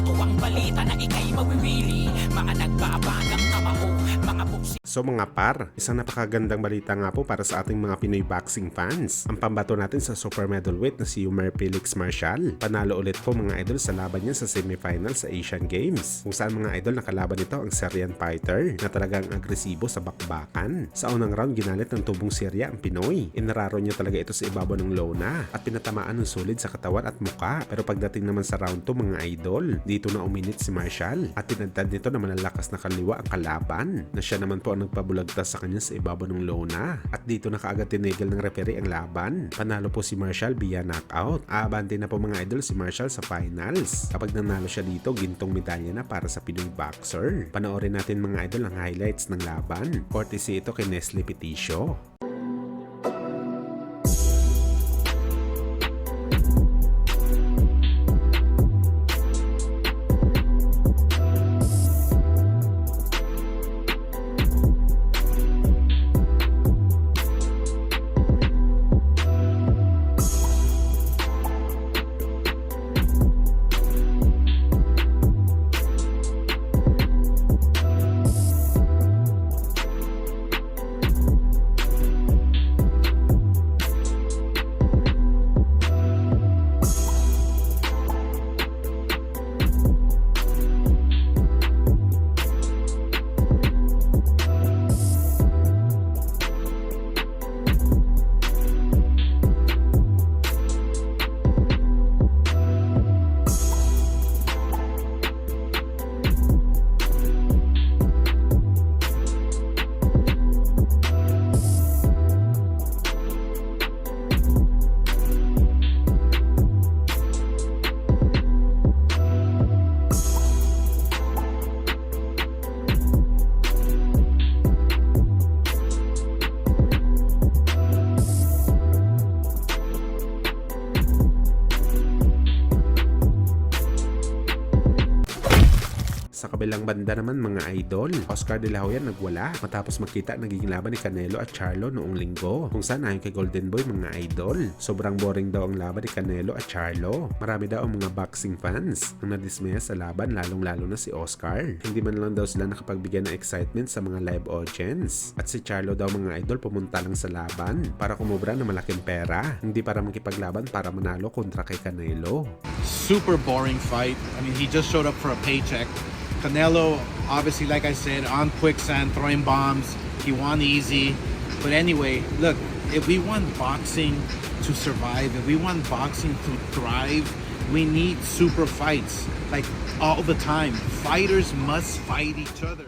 Ito ang balita na ikay mawiwili. Mga nagbabagang kamao, mga buksi. So mga par, isang napakagandang balita nga po para sa ating mga Pinoy boxing fans. Ang pambato natin sa super middleweight na si Ymer Felix Marcial. Panalo ulit po mga idol sa laban niya sa semifinal sa Asian Games. Kung saan mga idol nakalaban nito ang Syrian fighter na talagang agresibo sa bakbakan. Sa unang round ginalit ng tubong Syria ang Pinoy. Inararo niya talaga ito sa ibabaw ng lona at pinatamaan ng sulid sa katawan at muka. Pero pagdating naman sa round 2 mga idol, dito na uminit si Marcial at tinadtad nito na malalakas na kaliwa ang kalaban na siya naman po ang nagpabulagtas sa kanya sa ibabaw ng lona. At dito na kaagad tinigil ng referee ang laban. Panalo po si Marcial via knockout. Aabante na po mga idol si Marcial sa finals. Kapag nanalo siya dito, gintong medalya na para sa Pinoy boxer. Panoorin natin mga idol ang highlights ng laban. Courtesy ito kay Nestle Peticio. Sa kabilang banda naman mga idol, Oscar De La Hoya nagwala matapos magkita naging laban ni Canelo at Charlo noong linggo. Kung saan ayon kay Golden Boy mga idol, sobrang boring daw ang laban ni Canelo at Charlo. Marami daw ang mga boxing fans ang nadismaya sa laban lalong-lalo na si Oscar. Hindi man lang daw sila nakapagbigyan ng excitement sa mga live audience. At si Charlo daw mga idol pumunta lang sa laban para kumubra ng malaking pera, hindi para makipaglaban para manalo kontra kay Canelo. Super boring fight. I mean, he just showed up for a paycheck. Canelo, obviously, like I said, on quicksand, throwing bombs. He won easy. But anyway, look, if we want boxing to survive, if we want boxing to thrive, we need super fights, like all the time. Fighters must fight each other.